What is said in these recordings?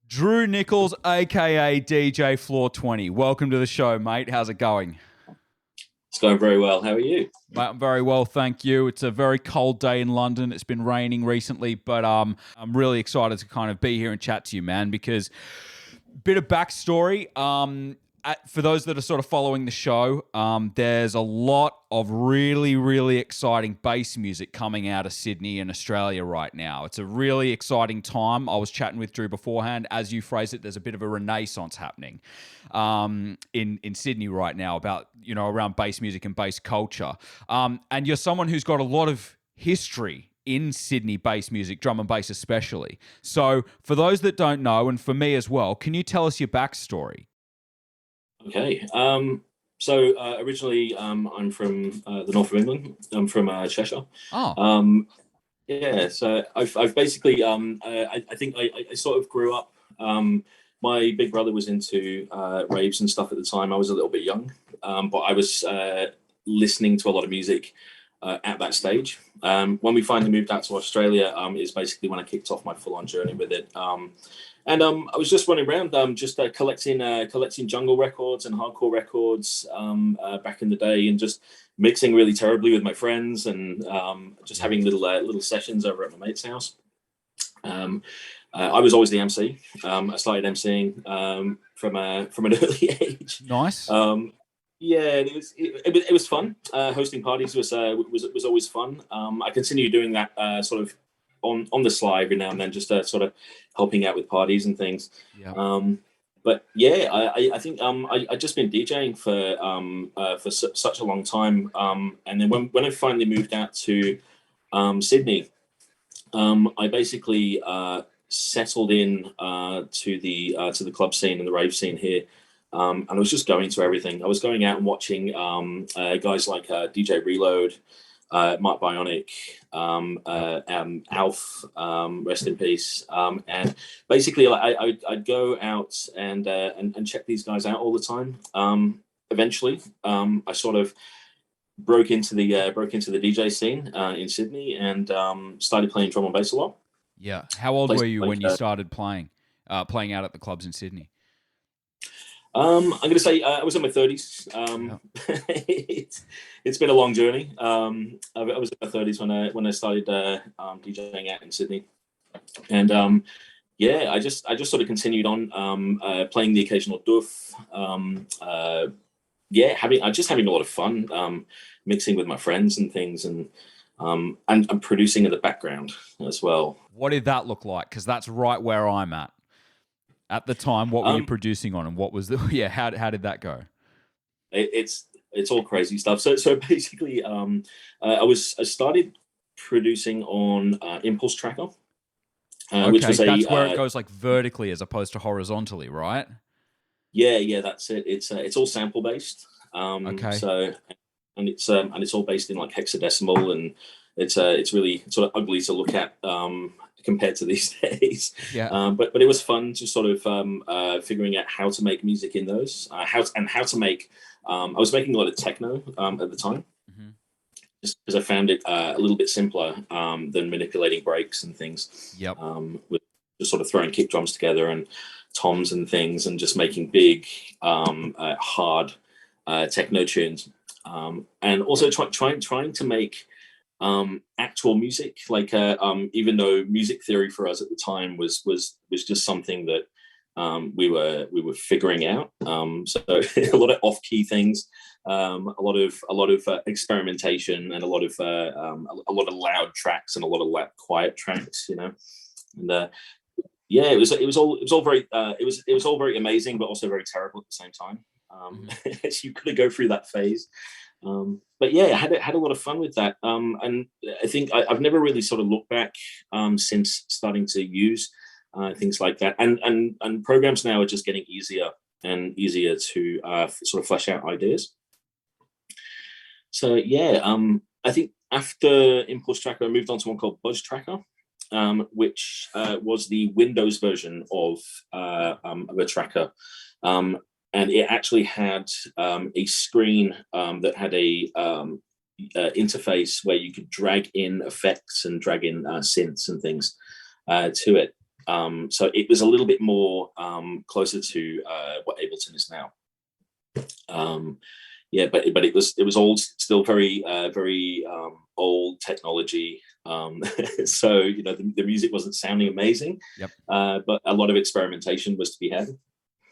Drew Nichols, aka DJ Floor 20. Welcome to the show, mate. How's it going? It's going very well. How are you? Mate, I'm very well, thank you. It's a very cold day in London. It's been raining recently, but I'm really excited to kind of be here and chat to you, man, because bit of backstory. For those that are sort of following the show, there's a lot of really, really exciting bass music coming out of Sydney and Australia right now. It's a really exciting time. I was chatting with Drew beforehand. As you phrase it, there's a bit of a renaissance happening in Sydney right now about, around bass music and bass culture. And you're someone who's got a lot of history in Sydney bass music, drum and bass especially. So for those that don't know, and for me as well, can you tell us your backstory? Okay. Originally, I'm from the north of England. I'm from Cheshire. Oh, Yeah. So I've basically, I think I sort of grew up. My big brother was into raves and stuff at the time. I was a little bit young, but I was listening to a lot of music at that stage. When we finally moved out to Australia, is basically when I kicked off my full-on journey with it. I was just running around, collecting jungle records and hardcore records back in the day, and just mixing really terribly with my friends, and just having little sessions over at my mate's house. I was always the MC. I started MCing from an early age. nice. Yeah, it was fun. Hosting parties was always fun. I continue doing that sort of on the sly every now and then, just sort of helping out with parties and things. Yeah. But yeah, I think I just been DJing for such a long time. And then when I finally moved out to Sydney, I basically settled in to the club scene and the rave scene here. And I was just going to everything. I was going out and watching guys like DJ Reload, Mark Bionic, Alf, rest in peace. And basically, I'd go out and check these guys out all the time. Eventually, I sort of broke into the DJ scene in Sydney, and started playing drum and bass a lot. Yeah. How old were you when you started playing out at the clubs in Sydney? I'm going to say I was in my 30s. It's been a long journey. I was in my 30s when I started DJing out in Sydney, and I just sort of continued on playing the occasional doof. Having a lot of fun, mixing with my friends and things, and producing in the background as well. What did that look like? Because that's right where I'm at. At the time, what were you producing on, and what was how did that go? It's all crazy stuff. So basically, I started producing on Impulse Tracker, which was that's where it goes like vertically as opposed to horizontally, right? Yeah, that's it. It's all sample based. Okay. So it's all based in like hexadecimal, and it's really sort of ugly to look at compared to these days. Yeah. But it was fun to sort of figuring out how to make music in those, how to make. I was making a lot of techno at the time, just because I found it a little bit simpler than manipulating breaks and things. Yep. With just sort of throwing kick drums together and toms and things, and just making big hard techno tunes, and also trying to make actual music, like even though music theory for us at the time was just something that we were figuring out. So a lot of off-key things, a lot of experimentation, and a lot of loud tracks and a lot of loud, quiet tracks, and it was all very amazing, but also very terrible at the same time. So you could go through that phase. But yeah, I had a lot of fun with that. And I think I've never really sort of looked back since starting to use things like that. And programs now are just getting easier and easier to sort of flesh out ideas. So yeah, I think after Impulse Tracker, I moved on to one called Buzz Tracker, which was the Windows version of a tracker. And it actually had a screen that had a interface where you could drag in effects and drag in synths and things to it. So it was a little bit more closer to what Ableton is now. Yeah, but it was all still very old technology. So the music wasn't sounding amazing. Yep. But a lot of experimentation was to be had.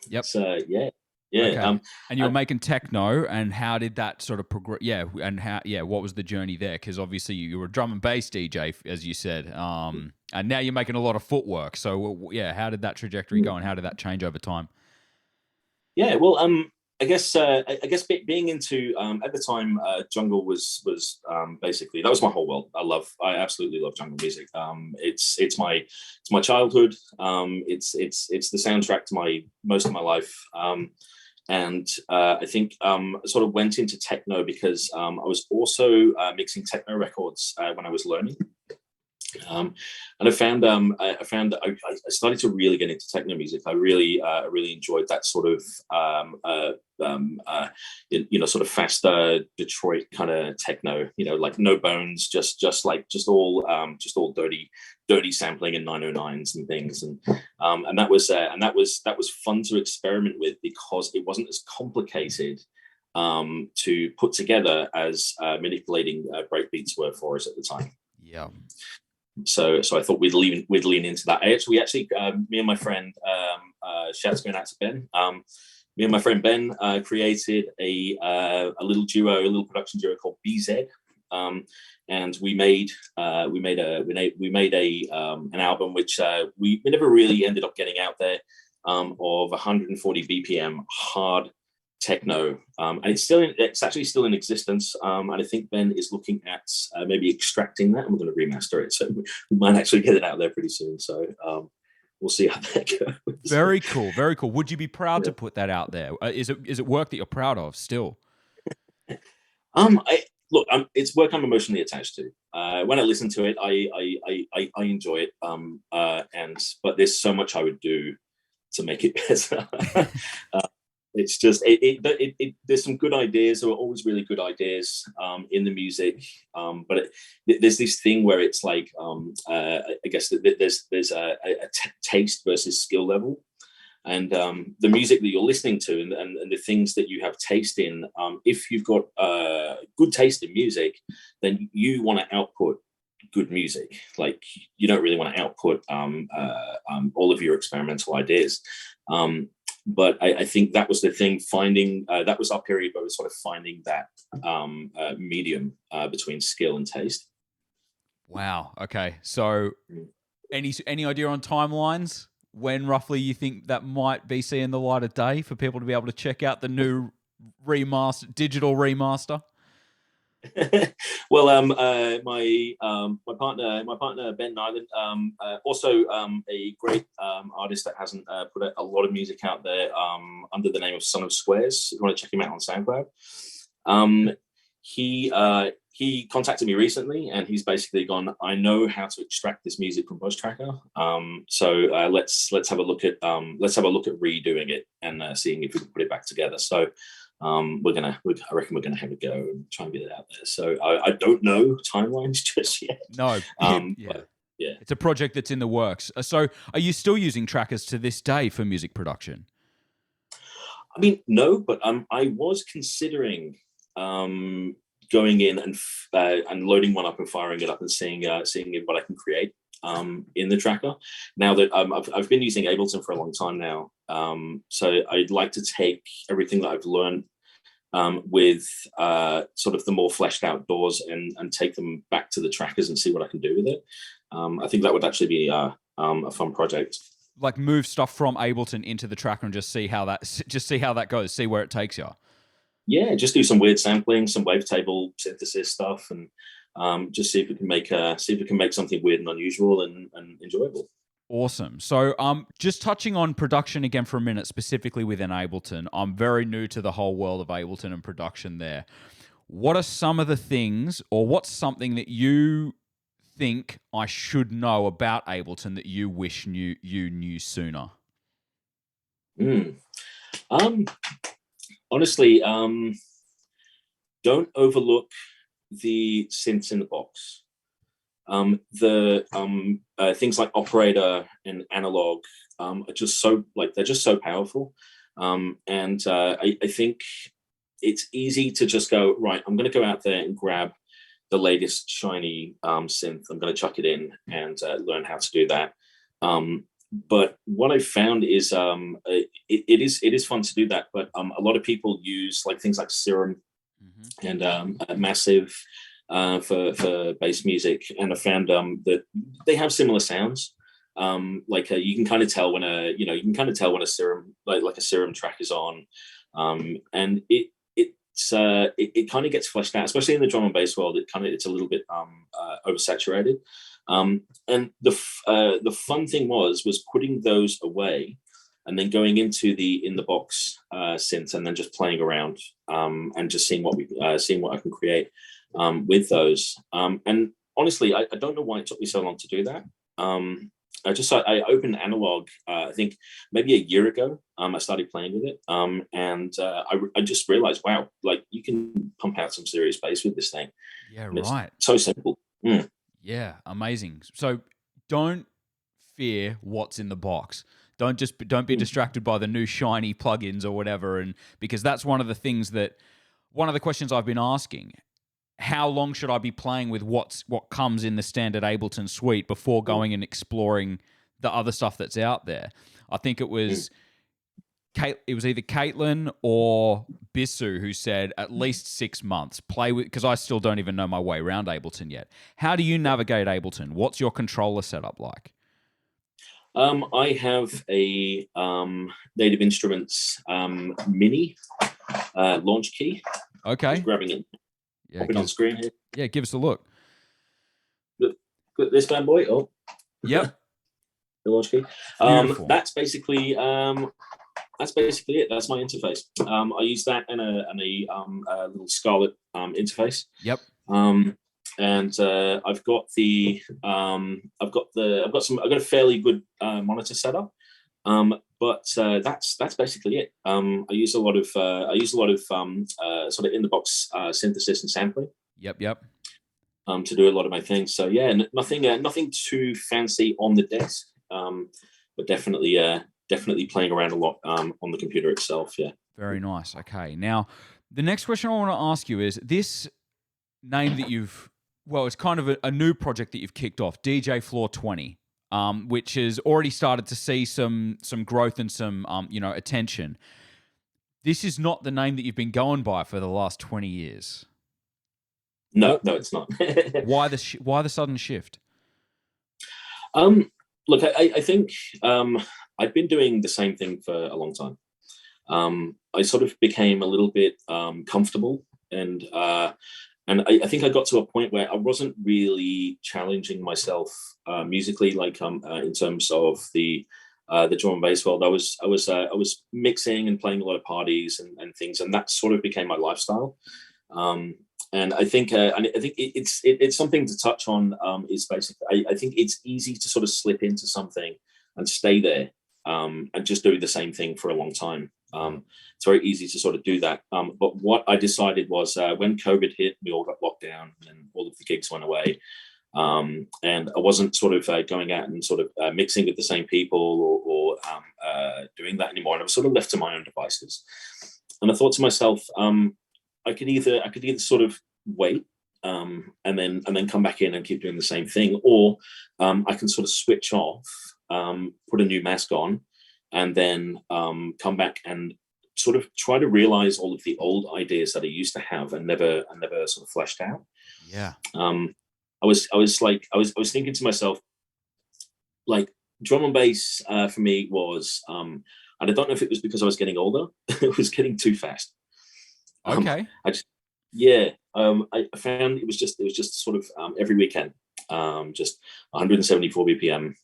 Yep. So yeah. Okay. And you were making techno, and how did that sort of progress? Yeah, and what was the journey there? Because obviously you were a drum and bass DJ, as you said, and now you're making a lot of footwork. So yeah, how did that trajectory go, and how did that change over time? Yeah, well, I guess being into at the time, jungle was basically, that was my whole world. I absolutely love jungle music. It's my childhood. It's the soundtrack to most of my life. And I think I sort of went into techno because I was also mixing techno records when I was learning. And I found that I started to really get into techno music. I really enjoyed that sort of sort of faster Detroit kind of techno. Like no bones, just all dirty sampling in 909s and things. And that was fun to experiment with because it wasn't as complicated to put together as manipulating breakbeats were for us at the time. Yeah. So I thought we'd lean into that. We actually me and my friend, shouts going out to Ben. Me and my friend Ben created a little production duo called BZ, and we made an album which we never really ended up getting out there, of 140 BPM hard techno, and it's actually still in existence, and I think Ben is looking at maybe extracting that, and we're going to remaster it, so we might actually get it out there pretty soon. So we'll see how that goes. Very cool. Would you be proud to put that out there? Is it work that you're proud of still? It's work I'm emotionally attached to. When I listen to it, I enjoy it, but there's so much I would do to make it better. It's just there's some good ideas. There are always really good ideas in the music, but there's this thing where it's like I guess there's a taste versus skill level, and the music that you're listening to and the things that you have taste in. If you've got good taste in music, then you want to output good music. Like you don't really want to output all of your experimental ideas. But I think that was the thing, that was our period where we were sort of finding that medium between skill and taste. Wow. Okay. So any idea on timelines? When roughly you think that might be seeing the light of day for people to be able to check out the new digital remaster? Well, my partner Ben Nyland, also a great artist that hasn't put a lot of music out there, under the name of Son of Squares. If you want to check him out on SoundCloud, he contacted me recently, and he's basically gone, I know how to extract this music from Bush Tracker. So let's have a look at redoing it and seeing if we can put it back together. So I reckon we're gonna have a go and try and get it out there. So I don't know timelines just yet. No, but yeah, it's a project that's in the works. So are you still using trackers to this day for music production? I mean, no, but I was considering going in and loading one up and firing it up and seeing what I can create in the tracker. Now that I've been using Ableton for a long time now, so I'd like to take everything that I've learned with sort of the more fleshed out doors and take them back to the trackers and see what I can do with it. I think that would actually be a fun project. Like move stuff from Ableton into the tracker and just see how that goes, see where it takes you. Yeah, just do some weird sampling, some wavetable synthesis stuff, and just see if we can make something weird and unusual and enjoyable. Awesome. So just touching on production again for a minute, specifically within Ableton. I'm very new to the whole world of Ableton and production there. What are some of the things, or what's something that you think I should know about Ableton that you wish you knew sooner? Honestly, don't overlook the synths in the box. The things like operator and analog are just so they're just so powerful. I think it's easy to just go, right, I'm going to go out there and grab the latest shiny synth. I'm going to chuck it in and learn how to do that. But what I found is it is fun to do that. But a lot of people use like things like Serum and Massive for bass music, and I found that they have similar sounds. You can kind of tell when a Serum like a Serum track is on, and it kind of gets fleshed out, especially in the drum and bass world. It's a little bit oversaturated. And the fun thing was putting those away and then going into the in the box synths and then just playing around and just seeing what I can create with those. And honestly, I don't know why it took me so long to do that. I opened Analog, I think maybe a year ago. I started playing with it, and I just realized, wow, like you can pump out some serious bass with this thing. Yeah, And right. it's so simple. Yeah, amazing. So don't fear what's in the box. Don't be distracted by the new shiny plugins or whatever, and because that's one of the questions I've been asking. How long should I be playing with what comes in the standard Ableton suite before going and exploring the other stuff that's out there? I think it was either Caitlin or Bissu who said at least 6 months play with, because I still don't even know my way around Ableton yet. How do you navigate Ableton? What's your controller setup like? I have a Native Instruments mini launch key. Okay. Just grabbing it. Yeah, Pop it on screen here. Yeah, give us a look. This bad boy. Oh, yep. The launch key. That's basically it. That's my interface. I use that in a little Scarlett interface. Yep. And I've got a fairly good monitor setup. But that's basically it. I use a lot of sort of in the box synthesis and sampling. Yep. To do a lot of my things. So yeah, nothing too fancy on the desk, but definitely playing around a lot on the computer itself. Yeah. Very nice. Okay. Now, the next question I want to ask you is this name that it's kind of a new project that you've kicked off, DJ Floor 20. Which has already started to see some growth and some attention. This is not the name that you've been going by for the last 20 years. No, it's not. Why the sudden shift? Look, I think I've been doing the same thing for a long time. I sort of became a little bit comfortable, and I think I got to a point where I wasn't really challenging myself musically, in terms of the drum and bass world. I was mixing and playing a lot of parties and things, and that sort of became my lifestyle. And I think it's something to touch on. Is basically I think it's easy to sort of slip into something and stay there and just do the same thing for a long time. It's very easy to sort of do that. But what I decided was when COVID hit, we all got locked down and all of the gigs went away. And I wasn't sort of going out and sort of mixing with the same people or doing that anymore. And I was sort of left to my own devices. And I thought to myself, I could either sort of wait and then come back in and keep doing the same thing, or I can sort of switch off, put a new mask on, and then come back and sort of try to realize all of the old ideas that I used to have and never sort of fleshed out. Yeah. I was thinking to myself, like, drum and bass for me was, and I don't know if it was because I was getting older, it was getting too fast. Okay. I found it was just sort of every weekend, just 174 BPM,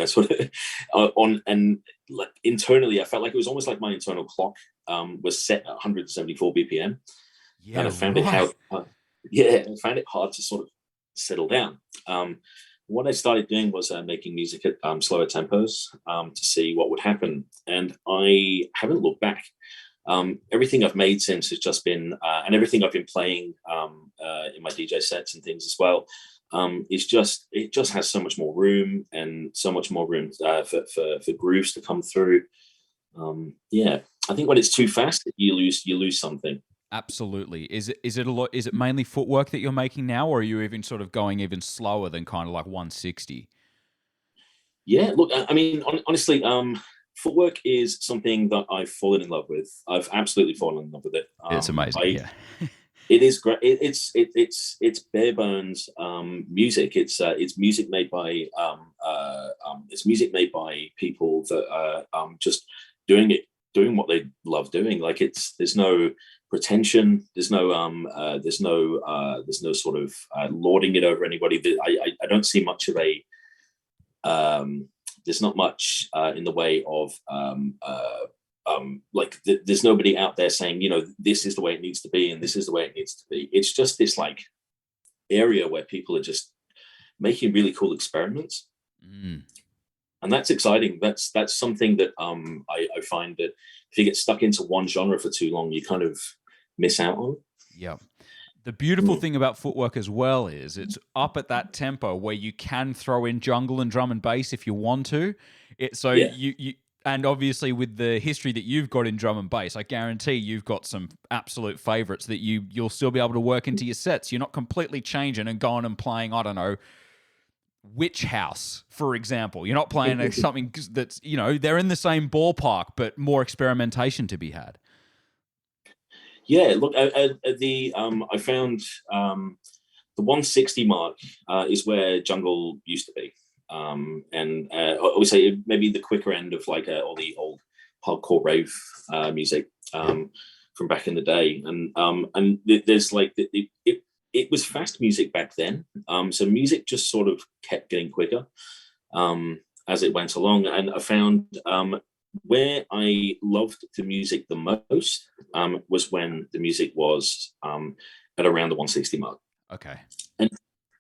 sort of on, and like internally, I felt like it was almost like my internal clock was set at 174 BPM. Yeah, and I found I found it hard to sort of settle down. What I started doing was making music at slower tempos to see what would happen, and I haven't looked back. Everything I've made since has just been, and everything I've been playing in my DJ sets and things as well, it just has so much more room and so much more room for grooves to come through. Yeah, I think when it's too fast, you lose something. Absolutely. Is it a lot? Is it mainly footwork that you're making now, or are you even sort of going even slower than kind of like 160? Yeah, look, I mean, honestly, footwork is something that I've fallen in love with. I've absolutely fallen in love with it. It's amazing. I Yeah. It is great. It's bare bones music. It's music made by it's music made by people that are just doing what they love doing. Like there's no pretension. There's no sort of lording it over anybody. I don't see much of a there's not much in the way of there's nobody out there saying, you know, this is the way it needs to be and this is the way it needs to be. It's just this like area where people are just making really cool experiments. And that's exciting. That's something that I find that if you get stuck into one genre for too long, you kind of miss out on. Yeah. The beautiful thing about footwork as well is it's up at that tempo where you can throw in jungle and drum and bass if you want to. Yeah. You and obviously with the history that you've got in drum and bass, I guarantee you've got some absolute favorites that you'll still be able to work into your sets. You're not completely changing and going and playing, I don't know, Witch House, for example. You're not playing something that's, you know, they're in the same ballpark, but more experimentation to be had. Yeah, look, I found the 160 mark is where jungle used to be, and I would say maybe the quicker end of like all the old hardcore rave music from back in the day, and there's like it was fast music back then, so music just sort of kept getting quicker as it went along, and I found where I loved the music the most was when the music was at around the 160 mark. Okay. And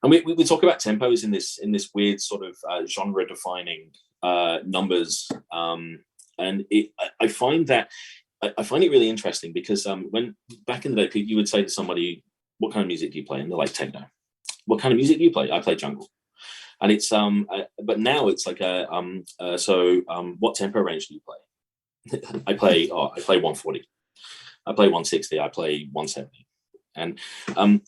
we talk about tempos in this weird sort of genre defining numbers, and I find that I find it really interesting because when back in the day you would say to somebody, "What kind of music do you play?" and they're like, "Techno." "What kind of music do you play?" "I play jungle." And it's but now it's like what tempo range do you play? I play 140. I play 160. I play 170. And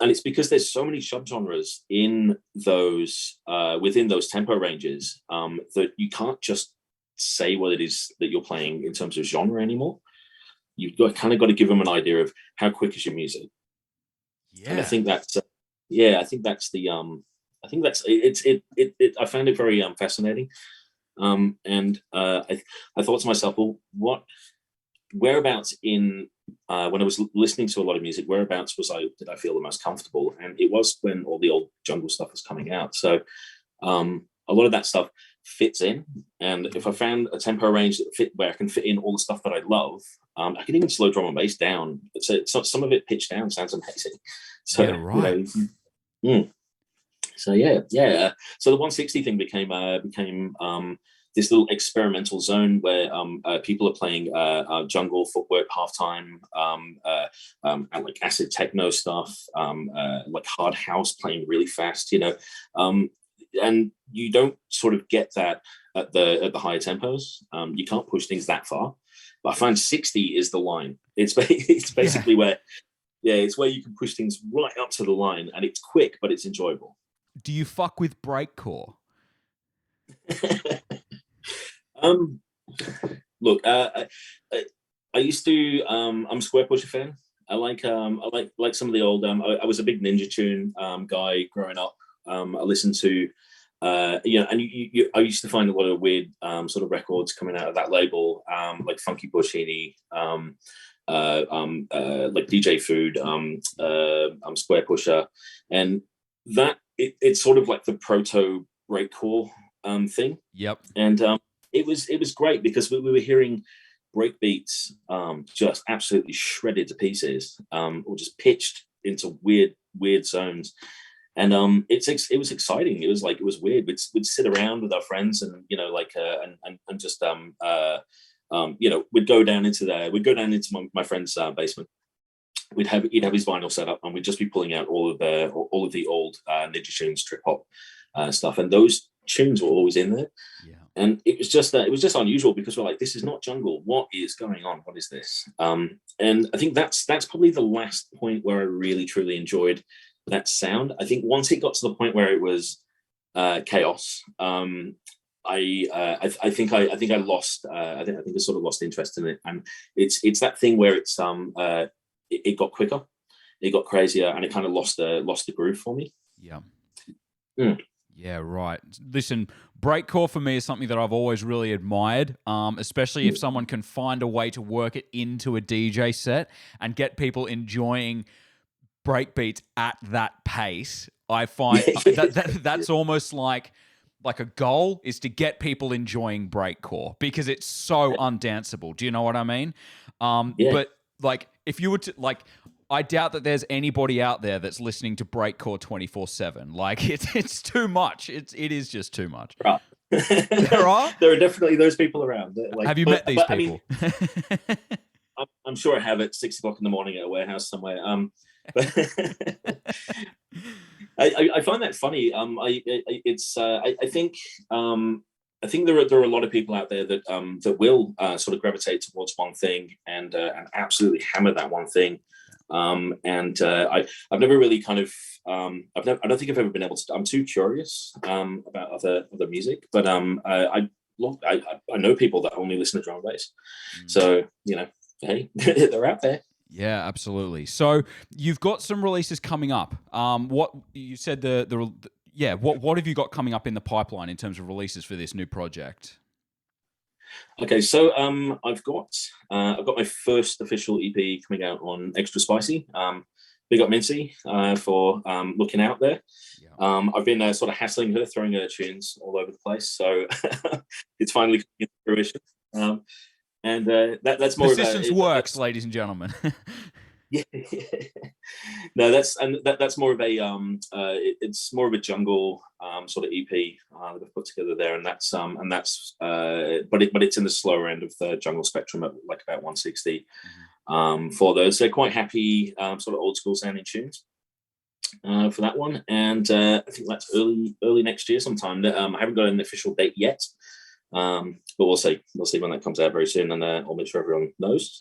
it's because there's so many subgenres in those within those tempo ranges that you can't just say what it is that you're playing in terms of genre anymore. You've kind of got to give them an idea of how quick is your music. Yeah. And I think that's I think that's the I think that's it I found it very fascinating. And I thought to myself, well, whereabouts in when I was listening to a lot of music, whereabouts did I feel the most comfortable? And it was when all the old jungle stuff was coming out. So a lot of that stuff fits in. And if I found a tempo range that fit where I can fit in all the stuff that I love, I can even slow drum and bass down. So some of it pitched down sounds amazing. So yeah, right. So yeah. So the 160 thing became this little experimental zone where people are playing jungle footwork halftime, and like acid techno stuff, like hard house playing really fast, you know, and you don't sort of get that at the higher tempos. You can't push things that far, but I find 60 is the line. It's basically where it's where you can push things right up to the line, and it's quick, but it's enjoyable. Do you fuck with breakcore? Look, I used to. I'm a Squarepusher fan. I like some of the old. I was a big Ninja Tune guy growing up. I listened to, and I used to find a lot of weird sort of records coming out of that label, like Funky Bushini, like DJ Food, Squarepusher, and that it's sort of like the proto breakcore thing. Yep. And it was great because we were hearing break beats just absolutely shredded to pieces, or just pitched into weird zones. And it was exciting. It was weird. We'd sit around with our friends and and just we'd go down into my friend's basement, he'd have his vinyl set up, and we'd just be pulling out all of the old Ninja Tunes trip hop stuff, and those tunes were always in there. Yeah. And it was just unusual, because we're like, this is not jungle. What is going on? What is this? And I think that's probably the last point where I really truly enjoyed that sound. I think once it got to the point where it was chaos, I think I lost. I think I sort of lost interest in it, and it's that thing where it got quicker, it got crazier, and it kind of lost the groove for me. Yeah. Mm. Yeah, right. Listen, breakcore for me is something that I've always really admired, especially if someone can find a way to work it into a DJ set and get people enjoying breakbeats at that pace. I find that's almost like a goal, is to get people enjoying breakcore, because it's so undanceable. Do you know what I mean? Yeah. But like, if you were to like, I doubt that there's anybody out there that's listening to breakcore 24/7. Like, it's too much. It is just too much. Right. There are definitely those people around. Like, have you met these people? I mean, I'm sure I have at 6 o'clock in the morning at a warehouse somewhere. But I find that funny. I think there are a lot of people out there that will sort of gravitate towards one thing and absolutely hammer that one thing. I've never really kind of I don't think I've ever been able to. I'm too curious about other music, but I know people that only listen to drum and bass. So, you know, hey, they're out there. Yeah, absolutely. So you've got some releases coming up. What you said what have you got coming up in the pipeline in terms of releases for this new project? Okay, so I've got my first official EP coming out on Extra Spicy. Big up Mincy for looking out there. Yeah. I've been sort of hassling her, throwing her tunes all over the place, so it's finally coming to fruition. And that's more persistence works, ladies and gentlemen. Yeah. No, that's more of a it's more of a jungle sort of EP that I've put together there, and that's but it's in the slower end of the jungle spectrum at like about 160. For those, they're quite happy sort of old school sounding tunes for that one, and I think that's early next year sometime. I haven't got an official date yet. But we'll see when that comes out very soon, and I'll make sure everyone knows.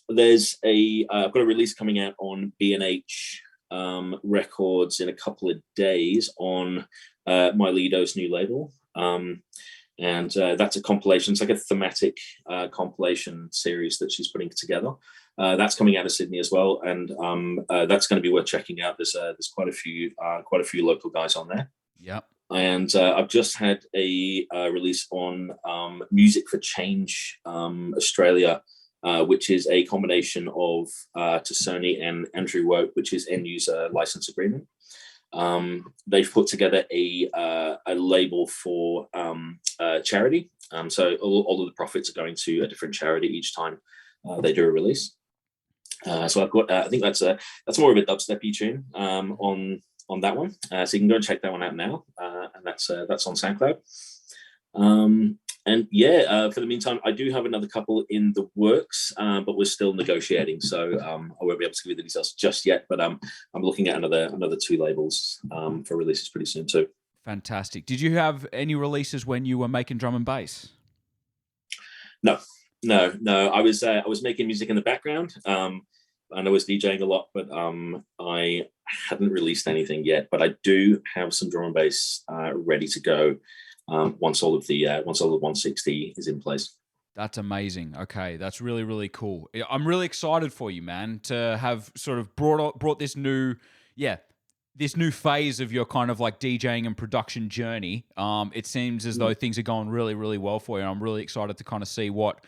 There's I've got a release coming out on B&H Records in a couple of days on Mylido's new label, and that's a compilation. It's like a thematic compilation series that she's putting together. That's coming out of Sydney as well, and that's going to be worth checking out. There's quite a few local guys on there. Yep. And I've just had a release on Music for Change Australia, which is a combination of Tassoni and Andrew Woke, which is end user license agreement. They've put together a label for charity. So all of the profits are going to a different charity each time they do a release. So I've got I think that's more of a dubsteppy tune on that one, so you can go and check that one out now, and that's on SoundCloud. And yeah, for the meantime, I do have another couple in the works, but we're still negotiating, so I won't be able to give you the details just yet. But I'm looking at another 2 labels for releases pretty soon too. Fantastic. Did you have any releases when you were making drum and bass? No. I was making music in the background. And I was DJing a lot, but I hadn't released anything yet. But I do have some drum and bass ready to go once all of the 160 is in place. That's amazing. Okay, that's really, really cool. I'm really excited for you, man, to have sort of brought this new phase of your kind of like DJing and production journey. It seems as though things are going really, really well for you. And I'm really excited to kind of see what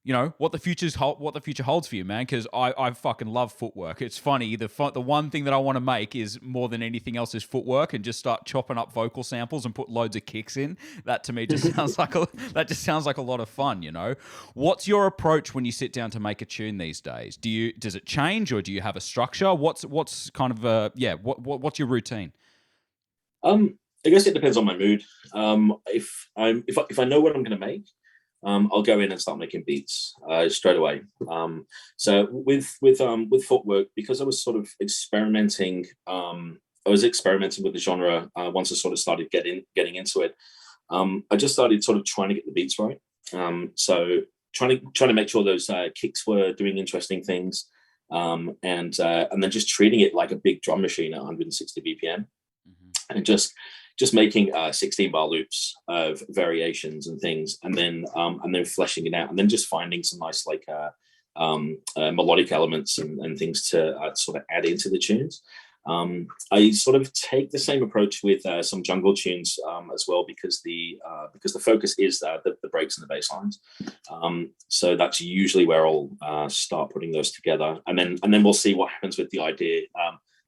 the future holds for you, man, because I fucking love footwork. It's funny, the one thing that I want to make is more than anything else is footwork, and just start chopping up vocal samples and put loads of kicks in. That to me just sounds like a lot of fun, you know. What's your approach when you sit down to make a tune these days? Does it change, or do you have a structure? What's kind of what's your routine? I guess it depends on my mood. If I know what I'm going to make, I'll go in and start making beats straight away. So with footwork, because I was sort of experimenting. I was experimenting with the genre once I sort of started getting into it. I just started sort of trying to get the beats right. So trying to make sure those kicks were doing interesting things, and then just treating it like a big drum machine at 160 BPM, and just making 16 bar loops of variations and things, and then fleshing it out, and then just finding some nice like melodic elements and things to sort of add into the tunes. I sort of take the same approach with some jungle tunes as well, because the focus is the breaks and the bass lines. So that's usually where I'll start putting those together, and then we'll see what happens with the idea.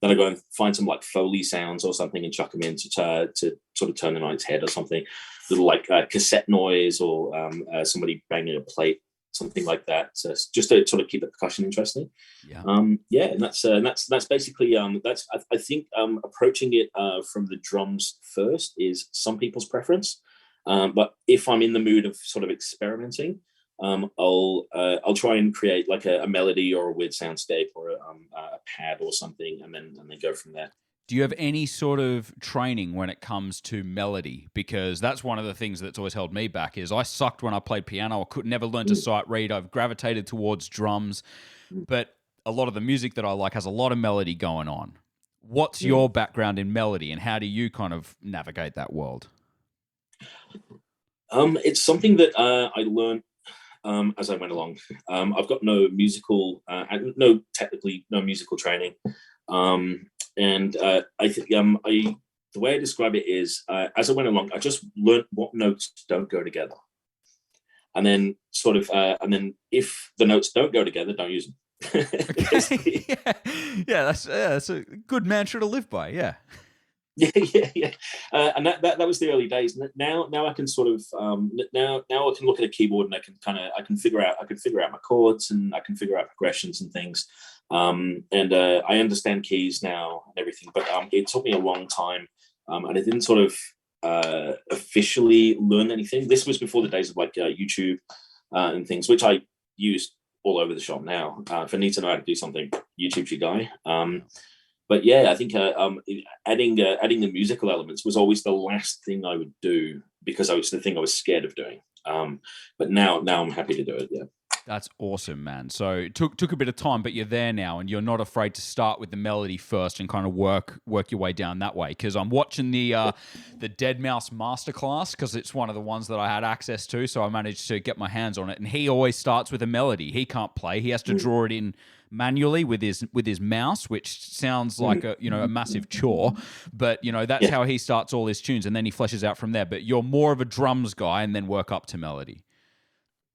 Then I go and find some like Foley sounds or something and chuck them in to sort of turn the night's head or something, little like cassette noise or somebody banging a plate, something like that, so just to sort of keep the percussion interesting. And that's basically that's I think approaching it from the drums first is some people's preference, but if I'm in the mood of sort of experimenting, I'll try and create like a melody or a weird soundscape or a pad or something, and then go from there. Do you have any sort of training when it comes to melody? Because that's one of the things that's always held me back. Is I sucked when I played piano. I could never learn to sight read. I've gravitated towards drums, but a lot of the music that I like has a lot of melody going on. What's your background in melody, and how do you kind of navigate that world? It's something that I learned as I went along. I've got no musical training. And I think the way I describe it is, as I went along, I just learned what notes don't go together, and then and then if the notes don't go together, don't use them. Okay. That's a good mantra to live by. Yeah. Yeah. And that was the early days. Now I can sort of now I can look at a keyboard and I can figure out my chords, and I can figure out progressions and things. And I understand keys now and everything, but it took me a long time, and I didn't sort of officially learn anything. This was before the days of like YouTube and things, which I use all over the shop now. If I need to know how to do something, YouTube's your guy. But yeah, I think adding the musical elements was always the last thing I would do, because I was scared of doing. But now I'm happy to do it. Yeah. That's awesome, man. So it took a bit of time, but you're there now, and you're not afraid to start with the melody first and kind of work your way down that way. Because I'm watching the Dead Mouse masterclass, because it's one of the ones that I had access to, so I managed to get my hands on it. And he always starts with a melody. He can't play; he has to draw it in manually with his mouse, which sounds like a massive chore. But that's how he starts all his tunes, and then he fleshes out from there. But you're more of a drums guy, and then work up to melody.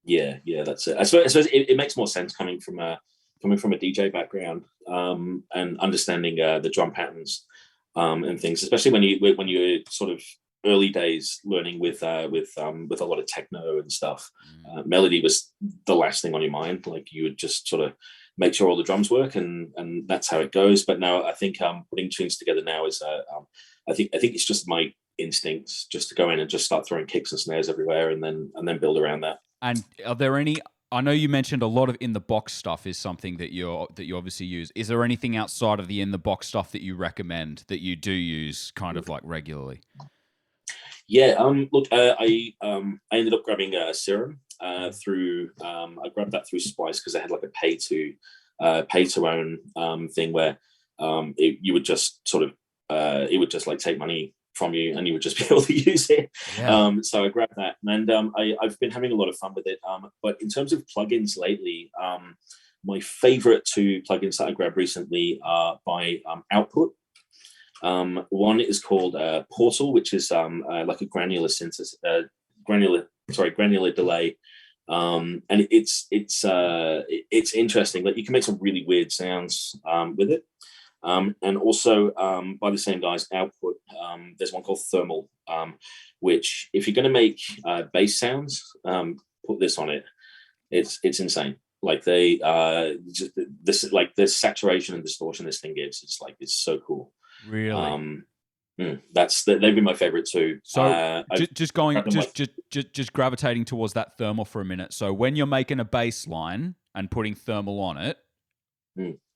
Yeah, that's it. I suppose it makes more sense coming from a DJ background, and understanding the drum patterns and things, especially when you're sort of early days learning with a lot of techno and stuff. Melody was the last thing on your mind. Like, you would just sort of make sure all the drums work, and that's how it goes. But now I think putting tunes together now is I think it's just my instincts, just to go in and just start throwing kicks and snares everywhere, and then build around that. And are there any? I know you mentioned a lot of in the box stuff is something that you obviously use. Is there anything outside of the in the box stuff that you recommend that you do use kind of like regularly? Yeah. Look, I ended up grabbing Serum through. I grabbed that through Splice, because I had like a pay to own thing where you would just sort of it would just like take money from you, and you would just be able to use it. So I grabbed that, and I've been having a lot of fun with it. But in terms of plugins lately, my favorite two plugins that I grabbed recently are by Output. One is called Portal, which is like a granular synthesis, granular delay. And it's interesting. Like, you can make some really weird sounds with it. And also by the same guys, Output, there's one called Thermal, which, if you're going to make bass sounds, put this on it. It's insane. Like, they this like the saturation and distortion this thing gives. It's so cool. Really? They've been my favorite too. So I've just going, grabbed them like just gravitating towards that thermal for a minute. So when you're making a bass line and putting thermal on it,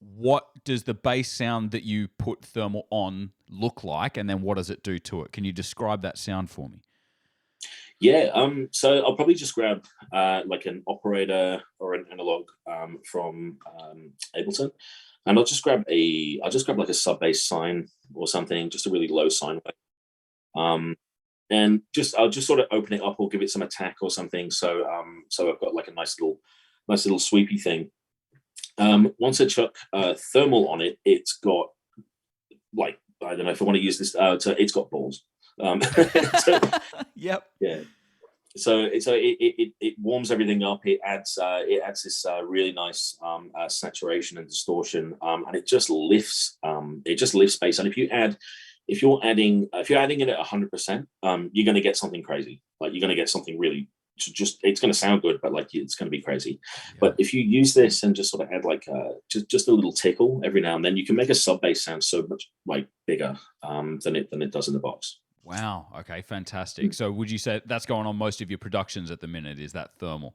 what does the bass sound that you put thermal on look like, and then what does it do to it? Can you describe that sound for me? Yeah, so I'll probably just grab like an operator or an analog from Ableton, and I'll just grab like a sub bass sine or something, just a really low sine wave. And I'll just sort of open it up or give it some attack or something. So I've got like a nice little sweepy thing. Once I chuck thermal on it, it's got like, I don't know if I want to use this. It's got balls. So, Yep. yeah. So it warms everything up. It adds this really nice saturation and distortion, and it just lifts bass. And if you're adding it at 100%, you're going to get something crazy. Like you're going to get something really it's going to sound good, but like it's going to be crazy. Yeah. But if you use this and just sort of add like just a little tickle every now and then, you can make a sub bass sound so much like bigger than it does in the box. Wow. Okay. Fantastic. So would you say that's going on most of your productions at the minute? Is that thermal?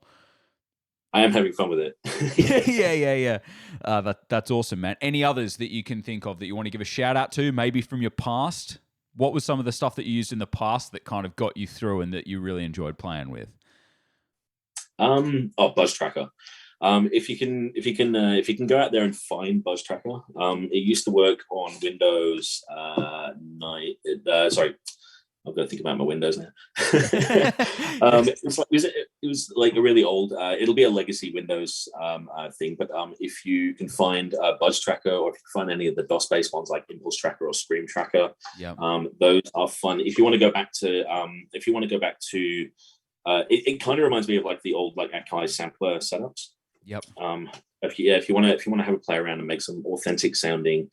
I am having fun with it. Yeah. That's awesome, man. Any others that you can think of that you want to give a shout out to, maybe from your past? What was some of the stuff that you used in the past that kind of got you through and that you really enjoyed playing with? Buzz Tracker. If you can go out there and find Buzz Tracker, it used to work on Windows 9. Sorry, I've got to think about my Windows now. It was like a really old. It'll be a legacy Windows thing, but if you can find Buzz Tracker, or if you can find any of the DOS-based ones like Impulse Tracker or Scream Tracker, those are fun. If you want to go back to, it kind of reminds me of like the old like Akai sampler setups. Yep. If you want to have a play around and make some authentic sounding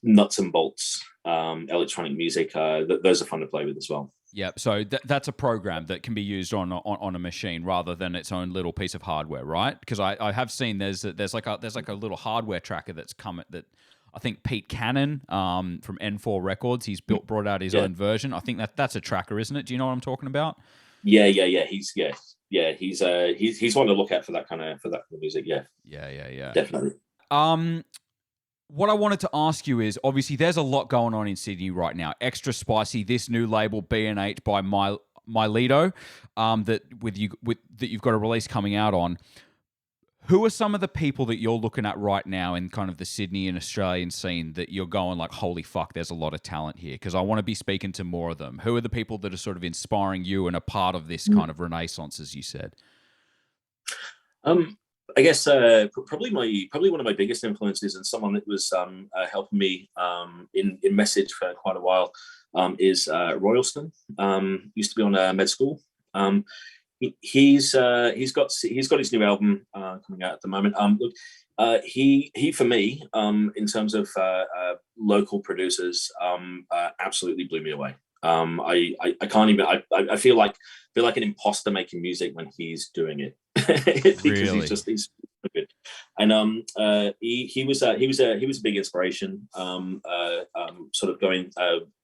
nuts and bolts electronic music, those are fun to play with as well. Yeah, so that's a program that can be used on a machine rather than its own little piece of hardware, right? Because I have seen there's like a little hardware tracker that's come that I think Pete Cannon from N4 Records, he's brought out his own version. I think that's a tracker, isn't it? Do you know what I'm talking about? Yeah. He's one to look at for that kind of music. Yeah. Definitely. What I wanted to ask you is, obviously, there's a lot going on in Sydney right now. Extra Spicy, this new label B&H by Mylito, that you've got a release coming out on. Who are some of the people that you're looking at right now in kind of the Sydney and Australian scene that you're going like, holy fuck, there's a lot of talent here? Because I want to be speaking to more of them. Who are the people that are sort of inspiring you and a part of this kind of renaissance, as you said? I guess probably one of my biggest influences, and someone that was helping me in Message for quite a while, is Royalston. Used to be on Med School. He's got his new album coming out at the moment. Look, he for me, in terms of local producers, absolutely blew me away. I can't even. I feel like an imposter making music when he's doing it because really? he's so good. And he was a big inspiration. Sort of going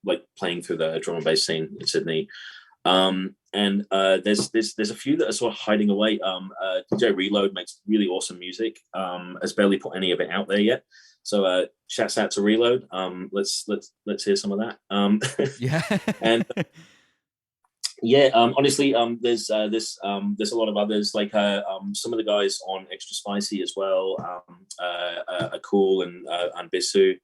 like playing through the drum and bass scene in Sydney. And there's a few that are sort of hiding away. DJ Reload makes really awesome music. Has barely put any of it out there yet. So shouts out to Reload. Let's hear some of that. Yeah. And honestly, there's a lot of others, like some of the guys on Extra Spicy as well, are cool, and Bisu,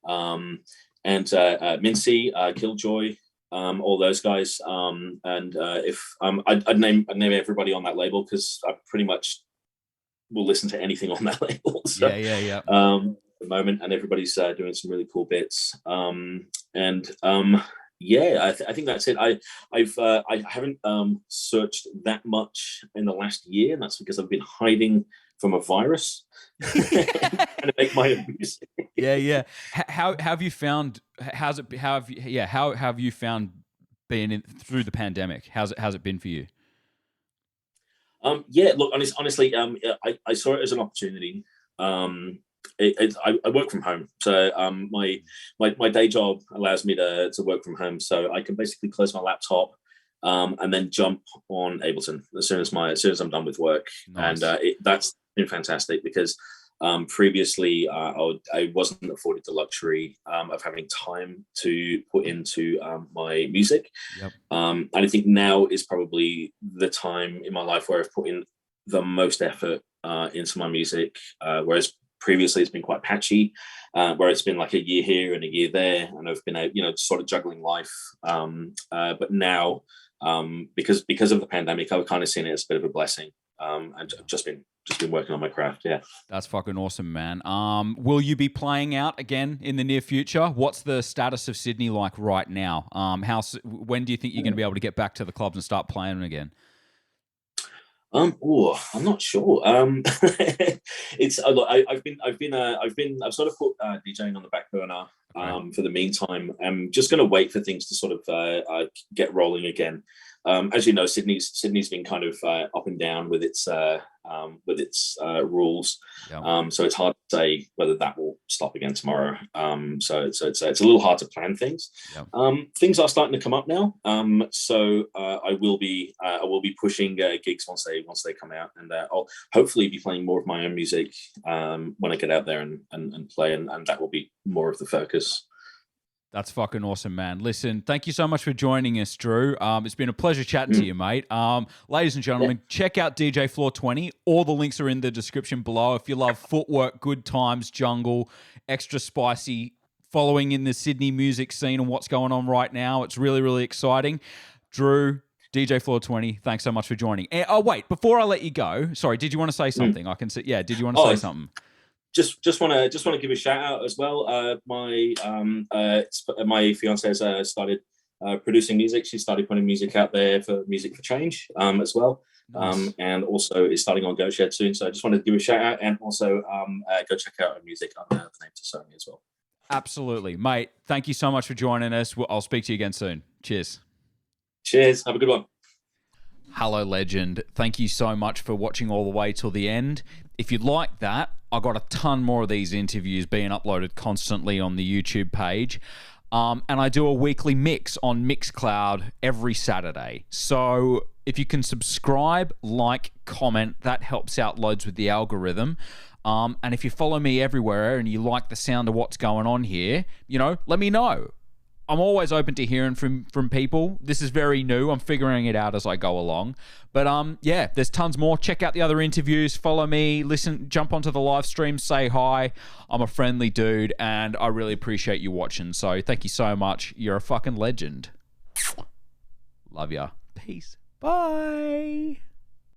and Mincy, Killjoy. All those guys, and if I'd name everybody on that label, because I pretty much will listen to anything on that label. So, yeah. At the moment, and everybody's doing some really cool bits. I think that's it. I haven't searched that much in the last year, and that's because I've been hiding from a virus trying to make my own music. Yeah. How have you found? How have you found being through the pandemic? How's it been for you? Look, honestly, I saw it as an opportunity. I work from home, so my day job allows me to work from home, so I can basically close my laptop, and then jump on Ableton as soon as I'm done with work. Nice. And that's been fantastic because previously I wasn't afforded the luxury of having time to put into my music. Yep. And I think now is probably the time in my life where I've put in the most effort into my music, whereas previously it's been quite patchy, where it's been like a year here and a year there, and I've been sort of juggling life. But now, because of the pandemic, I've kind of seen it as a bit of a blessing, and just been working on my craft. Yeah, that's fucking awesome, man. Will you be playing out again in the near future? What's the status of Sydney like right now? When do you think you're going to be able to get back to the clubs and start playing again? I'm not sure. It's a lot. I've sort of put DJing on the back burner for the meantime. I'm just going to wait for things to sort of get rolling again. As you know, Sydney's been kind of up and down with its rules. Yeah. So it's hard to say whether that will stop again tomorrow. So it's a little hard to plan things. Yeah. Things are starting to come up now. So I will be pushing gigs once they come out, and I'll hopefully be playing more of my own music when I get out there and play, and that will be more of the focus. That's fucking awesome, man. Listen, thank you so much for joining us, Drew. It's been a pleasure chatting to you, mate. Ladies and gentlemen, check out DJ Floor 20. All the links are in the description below. If you love footwork, good times, jungle, extra spicy, following in the Sydney music scene and what's going on right now, it's really, really exciting. Drew, DJ Floor 20, thanks so much for joining. Oh, wait, before I let you go, sorry, did you want to say something? I can see, yeah, did you want to say something? Just want to give a shout out as well. My fiance has started producing music. She started putting music out there for Music for Change as well. Nice. And also is starting on GoShed soon. So I just wanted to give a shout out, and also go check out her music on the name to Sony as well. Absolutely, mate. Thank you so much for joining us. I'll speak to you again soon. Cheers. Cheers. Have a good one. Hello, legend. Thank you so much for watching all the way till the end. If you'd like that, I got a ton more of these interviews being uploaded constantly on the YouTube page. And I do a weekly mix on Mixcloud every Saturday. So if you can subscribe, like, comment, that helps out loads with the algorithm. And if you follow me everywhere and you like the sound of what's going on here, let me know. I'm always open to hearing from people. This is very new. I'm figuring it out as I go along. But yeah, there's tons more. Check out the other interviews. Follow me. Listen. Jump onto the live stream. Say hi. I'm a friendly dude, and I really appreciate you watching. So thank you so much. You're a fucking legend. Love ya. Peace. Bye.